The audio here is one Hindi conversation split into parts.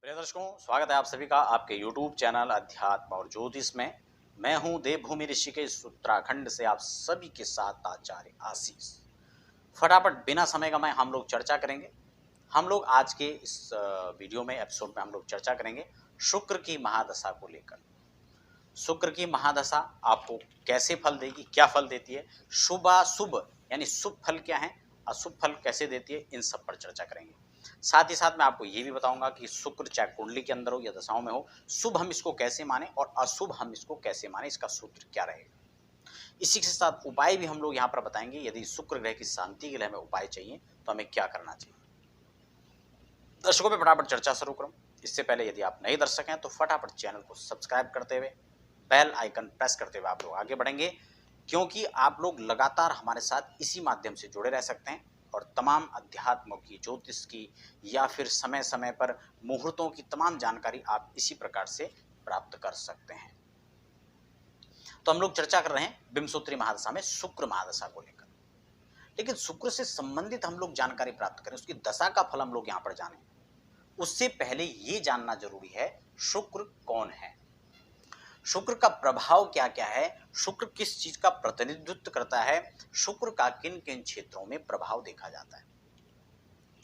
प्रिय दर्शकों, स्वागत है आप सभी का आपके YouTube चैनल अध्यात्म और ज्योतिष में। मैं हूं देवभूमि ऋषिकेश उत्तराखंड से आप सभी के साथ आचार्य आशीष। फटाफट बिना समय गंवाए हम लोग चर्चा करेंगे। हम लोग आज के इस वीडियो में एपिसोड में हम लोग चर्चा करेंगे शुक्र की महादशा को लेकर। शुक्र की महादशा आपको कैसे फल देगी, क्या फल देती है, शुभ अशुभ यानी शुभ फल क्या है, अशुभ फल कैसे देती है, इन सब पर चर्चा करेंगे। साथ ही साथ मैं आपको ये भी बताऊंगा कि शुक्र चाहे कुंडली के अंदर हो या दशाओं में हो, शुभ हम इसको कैसे माने और अशुभ हम इसको कैसे माने, इसका सूत्र क्या रहेगा। इसी के साथ उपाय भी हम लोग यहाँ पर बताएंगे। यदि शुक्र ग्रह की शांति के लिए हमें उपाय चाहिए तो हमें क्या करना चाहिए। दर्शकों में फटाफट चर्चा शुरू करूं। इससे पहले यदि आप नए दर्शक हैं तो फटाफट चैनल को सब्सक्राइब करते हुए बेल आइकन प्रेस करते हुए आप लोग आगे बढ़ेंगे, क्योंकि आप लोग लगातार हमारे साथ इसी माध्यम से जुड़े रह सकते हैं और तमाम अध्यात्मों की, ज्योतिष की या फिर समय समय पर मुहूर्तों की तमाम जानकारी आप इसी प्रकार से प्राप्त कर सकते हैं। तो हम लोग चर्चा कर रहे हैं विंशोत्तरी महादशा में शुक्र महादशा को लेकर। लेकिन शुक्र से संबंधित हम लोग जानकारी प्राप्त करें, उसकी दशा का फल हम लोग यहाँ पर जानें, उससे पहले ये जानना जरूरी है शुक्र कौन है, शुक्र का प्रभाव क्या क्या है, शुक्र किस चीज का प्रतिनिधित्व करता है, शुक्र का किन किन क्षेत्रों में प्रभाव देखा जाता है।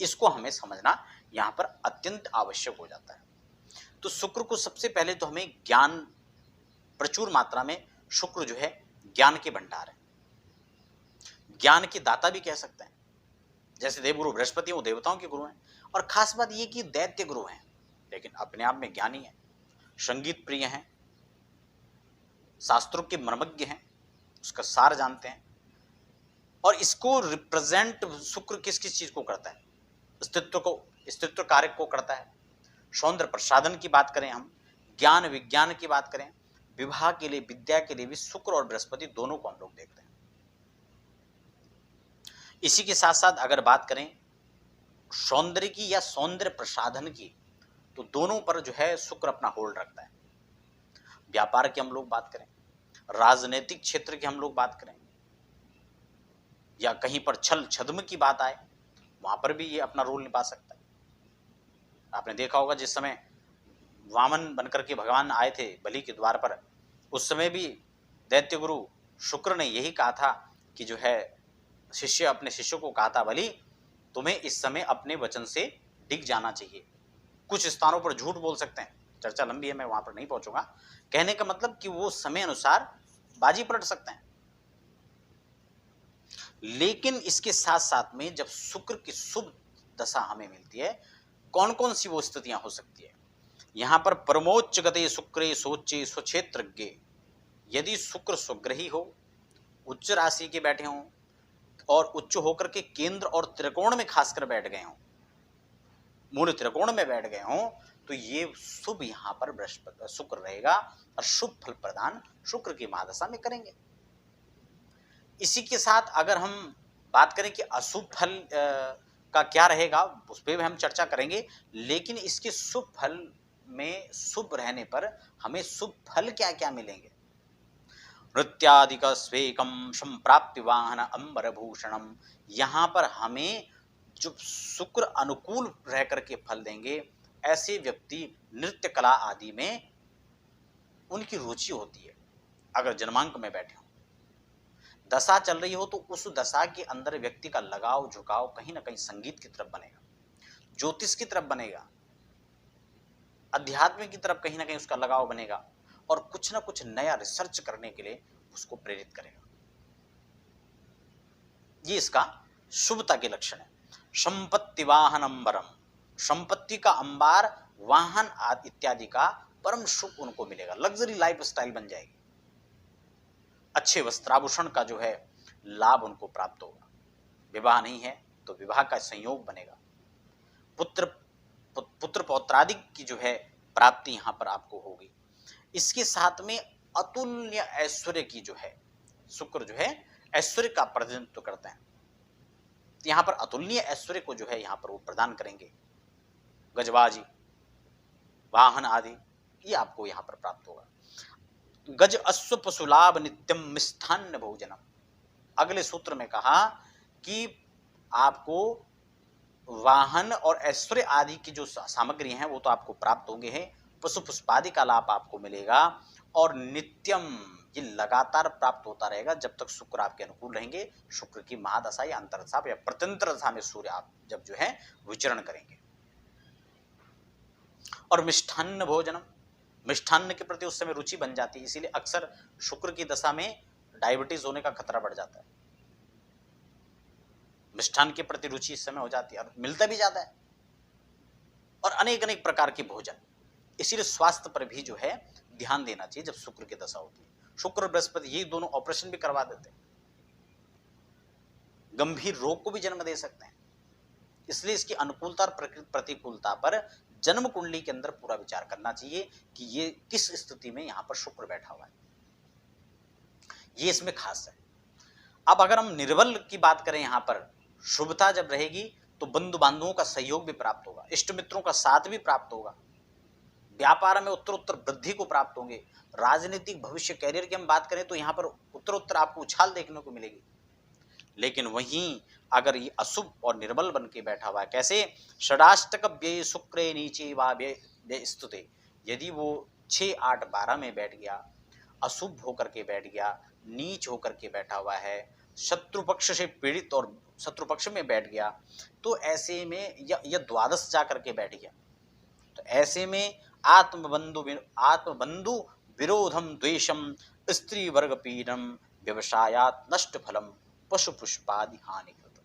इसको हमें समझना यहां पर अत्यंत आवश्यक हो जाता है। तो शुक्र को सबसे पहले तो हमें ज्ञान, प्रचुर मात्रा में शुक्र जो है ज्ञान के भंडार है, ज्ञान के दाता भी कह सकते हैं। जैसे देवगुरु बृहस्पति वो देवताओं के गुरु हैं, और खास बात ये कि दैत्य गुरु हैं लेकिन अपने आप में ज्ञानी है, संगीत प्रिय हैं, शास्त्रों के मर्मज्ञ हैं, उसका सार जानते हैं। और इसको रिप्रेजेंट शुक्र किस किस चीज को करता है, अस्तित्व कारक को करता है। सौंदर्य प्रसाधन की बात करें, हम ज्ञान विज्ञान की बात करें, विवाह के लिए, विद्या के लिए भी शुक्र और बृहस्पति दोनों को हम लोग देखते हैं। इसी के साथ साथ अगर बात करें सौंदर्य की या सौंदर्य प्रसाधन की, तो दोनों पर जो है शुक्र अपना होल्ड रखता है। व्यापार की हम लोग बात करें, राजनीतिक क्षेत्र की हम लोग बात करें, या कहीं पर छल छद्म की बात आए, वहां पर भी ये अपना रोल निभा सकता है। आपने देखा होगा जिस समय वामन बनकर के भगवान आए थे बलि के द्वार पर, उस समय भी दैत्य गुरु शुक्र ने यही कहा था कि जो है शिष्य अपने शिष्य को कहा था, बलि तुम्हें इस समय अपने वचन से डिग जाना चाहिए। कुछ स्थानों पर झूठ बोल सकते हैं, चर्चा लंबी है, मैं वहां पर नहीं पहुंचूंगा। कहने का मतलब कि वो समय अनुसार बाजी पलट सकते हैं। लेकिन इसके साथ साथ में जब शुक्र की शुभ दशा हमें मिलती है, कौन कौन सी वो स्थितियां हो सकती है। यहां पर परमोच्च गते शुक्रे सोचे स्वक्षेत्रज्ञ, यदि शुक्र स्वग्रही हो, उच्च राशि के बैठे हों और उच्च होकर के केंद्र और त्रिकोण में खासकर बैठ गए हों, मूल त्रिकोण में बैठ गए हों, तो ये शुभ यहां पर बृहस्पति शुक्र रहेगा और शुभ फल प्रदान शुक्र की महादशा में करेंगे। इसी के साथ अगर हम बात करें कि अशुभ फल का क्या रहेगा, उस पर भी हम चर्चा करेंगे। लेकिन इसके शुभ फल में शुभ रहने पर हमें शुभ फल क्या क्या मिलेंगे। नृत्यादिक स्वेकम संप्राप्ति वाहन अंबर भूषणम, यहाँ पर हमें जो शुक्र अनुकूल रह करके फल देंगे, ऐसे व्यक्ति नृत्य कला आदि में उनकी रुचि होती है। अगर जन्मांक में बैठे हो, दशा चल रही हो, तो उस दशा के अंदर व्यक्ति का लगाव झुकाव कहीं ना कहीं संगीत की तरफ बनेगा, ज्योतिष की तरफ बनेगा, अध्यात्म की तरफ कहीं ना कहीं उसका लगाव बनेगा और कुछ ना कुछ नया रिसर्च करने के लिए उसको प्रेरित करेगा। ये इसका शुभता के लक्षण है। संपत्ति वाहन अंबरम, संपत्ति का अंबार, वाहन आदि इत्यादि का परम सुख उनको मिलेगा, लग्जरी लाइफ स्टाइल बन जाएगी, अच्छे वस्त्राभूषण का जो है लाभ उनको प्राप्त होगा। विवाह नहीं है तो विवाह का संयोग बनेगा, पुत्र पौत्रादि की जो है प्राप्ति यहां पर आपको होगी। इसके साथ में अतुल्य ऐश्वर्य की जो है, शुक्र जो है ऐश्वर्य का प्रतिनिधित्व करते हैं, तो यहां पर अतुल्य ऐश्वर्य को जो है यहां पर वो प्रदान करेंगे। गजबाजी, वाहन आदि ये आपको यहां पर प्राप्त होगा। गज अश्व पशुलाभ नित्यम मिष्ठान्न भोजनम, अगले सूत्र में कहा कि आपको वाहन और ऐश्वर्य आदि की जो सामग्री हैं वो तो आपको प्राप्त होंगे हैं, पशु पुष्पादि का लाभ आपको मिलेगा और नित्यम ये लगातार प्राप्त होता रहेगा जब तक शुक्र आपके अनुकूल रहेंगे। शुक्र की महादशा या अंतरदशा या प्रत्यंतर दशा में सूर्य आप जब जो है विचरण करेंगे। और मिष्ठान्न भोजनम, मिष्ठान्न के प्रति उस समय रुचि बन जाती है, इसीलिए अक्सर शुक्र की दशा में डायबिटीज होने का खतरा बढ़ जाता है। मिष्ठान के प्रति रुचि इस समय हो जाती है और मिलता भी ज्यादा है, और अनेक अनेक प्रकार के भोजन। इसीलिए स्वास्थ्य पर भी जो है ध्यान देना चाहिए जब शुक्र की दशा होती है। शुक्र बृहस्पति ये दोनों ऑपरेशन भी करवा देते हैं, गंभीर रोग को भी जन्म दे सकते हैं। इसलिए इसकी अनुकूलता और प्रतिकूलता पर जन्म कुंडली के अंदर पूरा विचार करना चाहिए कि ये किस स्थिति में यहां पर शुक्र बैठा हुआ है, ये इसमें खास है। अब अगर हम निर्बल की बात करें, यहां पर शुभता जब रहेगी तो बंधु बांधवों का सहयोग भी प्राप्त होगा, इष्ट मित्रों का साथ भी प्राप्त होगा, व्यापार में उत्तर उत्तर वृद्धि को प्राप्त होंगे। राजनीतिक भविष्य कैरियर की हम बात करें तो यहाँ पर उत्तर उत्तर आपको उछाल देखने को मिलेगी। लेकिन वहीं अगर ये अशुभ और निर्बल बन के बैठा हुआ है, कैसे षडाष्टक व्यय शुक्रे नीचे वा व्यय स्तुते, यदि वो 6, 8, 12 में बैठ गया, अशुभ होकर के बैठ गया, नीच होकर के बैठा हुआ है, शत्रु पक्ष से पीड़ित और शत्रु पक्ष में बैठ गया, तो ऐसे में या द्वादश जा करके बैठ गया, तो ऐसे में आत्मबंधु विरोधम द्वेषम स्त्री वर्ग पीड़म व्यवसायात नष्ट फलम पशु पुष्पादि हानिकृत।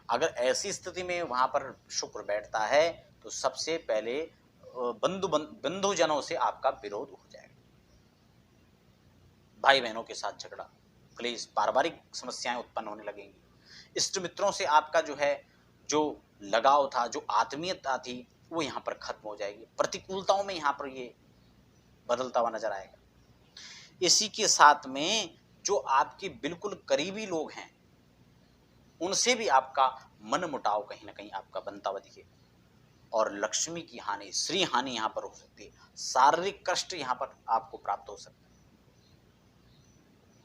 अगर ऐसी स्थिति में वहां पर शुक्र बैठता है तो सबसे पहले बंधुजनों से आपका विरोध हो जाएगा, भाई बहनों के साथ झगड़ा, क्लेश, पारिवारिक समस्याएं उत्पन्न होने लगेंगी। इष्ट मित्रों से आपका जो है जो लगाव था, जो आत्मीयता थी, वो यहाँ पर खत्म हो जाएगी। प्रतिकूलताओं में यहाँ पर ये बदलता हुआ नजर आएगा। इसी के साथ में जो आपके बिल्कुल करीबी लोग हैं उनसे भी आपका मन मुटाव कहीं ना कहीं आपका बनता हुआ दिखेगा, और लक्ष्मी की हानि, श्री हानि यहाँ पर हो सकती है, शारीरिक कष्ट यहाँ पर आपको प्राप्त हो सकता है।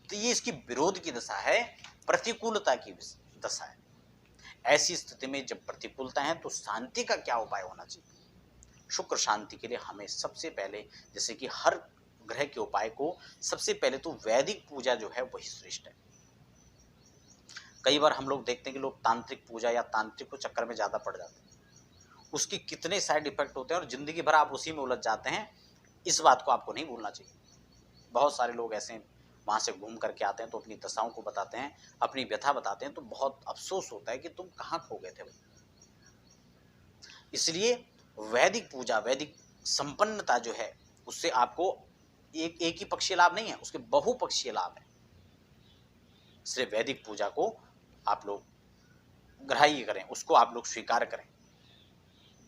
तो ये इसकी विरोध की दशा है, प्रतिकूलता की दशा है। ऐसी स्थिति में जब प्रतिकूलता है तो शांति का क्या उपाय होना चाहिए? शुक्र शांति के लिए हमें सबसे पहले, जैसे कि हर ग्रह के उपाय को, सबसे पहले तो वैदिक पूजा जो है वही श्रेष्ठ है। कई बार हम लोग देखते हैं कि लोग तांत्रिक पूजा या तांत्रिक को चक्कर में ज्यादा पड़ जाते हैं, उसकी कितने साइड इफेक्ट होते हैं और जिंदगी भर आप उसी में उलझ जाते हैं। इस बात को आपको नहीं भूलना चाहिए। बहुत सारे लोग ऐसे वहां से घूम करके आते हैं तो अपनी दशाओं को बताते हैं, अपनी व्यथा बताते हैं, तो बहुत अफसोस होता है कि तुम कहाँ खो गए थे भाई। इसलिए वैदिक पूजा, वैदिक संपन्नता जो है, उससे आपको एक ही पक्षीय लाभ नहीं है, उसके बहुपक्षीय लाभ है। इसलिए वैदिक पूजा को आप लोग ग्राह्य करें, उसको आप लोग स्वीकार करें।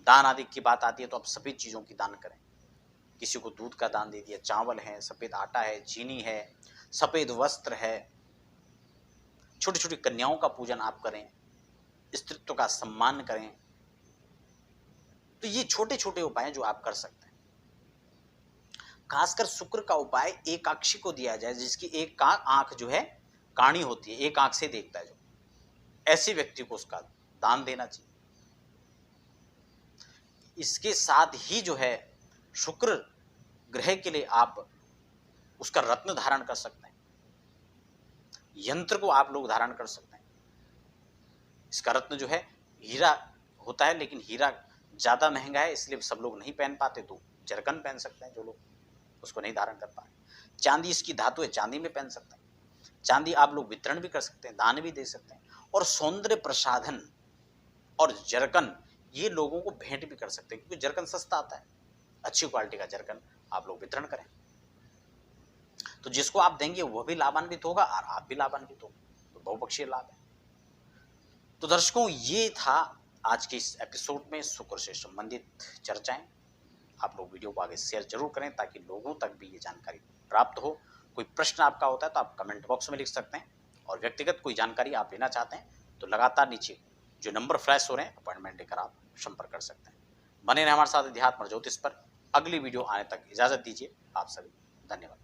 दान आदि की बात आती है तो आप सभी चीजों की दान करें। किसी को दूध का दान दे दिया, चावल है, सफेद आटा है, चीनी है, सफेद वस्त्र है, छोटी छोटी कन्याओं का पूजन आप करें, स्त्रीत्व का सम्मान करें। तो ये छोटे छोटे उपाय जो आप कर सकते हैं। खासकर शुक्र का उपाय एकाक्षी को दिया जाए, जिसकी एक आंख जो है काणी होती है, एक आंख से देखता है, जो ऐसे व्यक्ति को उसका दान देना चाहिए। इसके साथ ही जो है शुक्र ग्रह के लिए आप उसका रत्न धारण कर सकते हैं, यंत्र को आप लोग धारण कर सकते हैं। इसका रत्न जो है हीरा होता है, लेकिन हीरा ज्यादा महंगा है इसलिए सब लोग नहीं पहन पाते, तो जरकन पहन सकते हैं जो लोग उसको नहीं धारण कर पाए। चांदी इसकी धातु है, चांदी में पहन सकते हैं। चांदी आप लोग वितरण भी कर सकते हैं, दान भी दे सकते हैं। और सौंदर्य प्रसाधन और जरकन ये लोगों को भेंट भी कर सकते हैं, क्योंकि जरकन सस्ता आता है। अच्छी क्वालिटी का जरकन आप लोग वितरण करें, तो जिसको आप देंगे वह भी लाभान्वित होगा और आप भी लाभान्वित होंगे, तो बहुपक्षीय लाभ है। तो दर्शकों, ये था आज के इस एपिसोड में शुक्र से संबंधित चर्चाएं। आप लोग वीडियो को आगे शेयर जरूर करें ताकि लोगों तक भी ये जानकारी प्राप्त हो। कोई प्रश्न आपका होता है तो आप कमेंट बॉक्स में लिख सकते हैं, और व्यक्तिगत कोई जानकारी आप लेना चाहते हैं तो लगातार नीचे जो नंबर फ्लैश हो रहे हैं, अपॉइंटमेंट लेकर आप संपर्क कर सकते हैं। बने रहें हमारे साथ अध्यात्म और ज्योतिष पर। अगली वीडियो आने तक इजाजत दीजिए। आप सभी धन्यवाद।